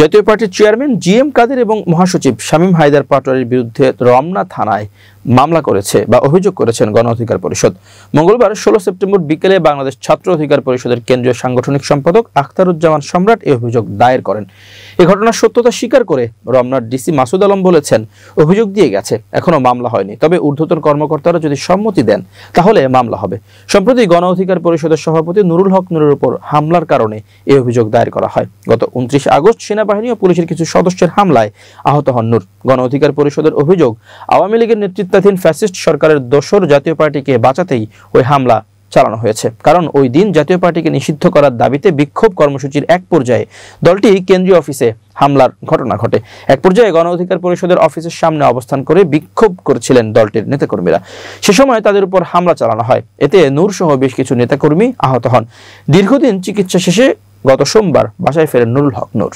জাতীয় পার্টির chairman GM কাদের এবং মহাসচিব শামীম হায়দার পাটোয়ারির বিরুদ্ধে রমনা থানায় মামলা করেছে বা অভিযোগ করেছেন গণ অধিকার পরিষদ। মঙ্গলবার 16 সেপ্টেম্বর বিকেলে বাংলাদেশ ছাত্র অধিকার পরিষদের কেন্দ্রীয় সাংগঠনিক সম্পাদক আখতারুজ্জামান সম্রাট এই অভিযোগ দায়ের করেন। এই ঘটনার সত্যতা স্বীকার করে রমনার ডিসি মাসুদ আলম বলেছেন, অভিযোগ দিয়ে গেছে, এখনো মামলা হয়নি, তবে ঊর্ধ্বতন কর্মকর্তারা যদি সম্মতি দেন তাহলে মামলা হবে। সম্প্রতি গণ অধিকার পরিষদের সভাপতি নুরুল হক নুরের উপর হামলার কারণে এই অভিযোগ দায়ের করা হয়। গত 29 আগস্ট সেনাবাহিনী ও পুলিশের কিছু সদস্যের হামলায় আহত হন নূর। গণ অধিকার পরিষদের অভিযোগ, আওয়ামী লীগের নেতৃত্বাধীন ফ্যাসিস্ট সরকারের দোসর জাতীয় পার্টিকে বাঁচাতেই ওই হামলা চালানো হয়েছে। কারণ ওই দিন জাতীয় পার্টিকে নিষিদ্ধ করার দাবিতে বিক্ষোভ কর্মসূচির এক পর্যায়ে দলটি কেন্দ্রীয় অফিসে হামলার ঘটনা ঘটে। এক পর্যায়ে গণ অধিকার পরিষদের অফিসের সামনে অবস্থান করে বিক্ষোভ করছিলেন দলটির নেতাকর্মীরা। সে সময় তাদের উপর হামলা চালানো হয়। এতে নূর সহ বেশ কিছু নেতাকর্মী আহত হন। দীর্ঘদিন চিকিৎসা শেষে গত সোমবার বাসায় ফেরেন নুরুল হক নূর।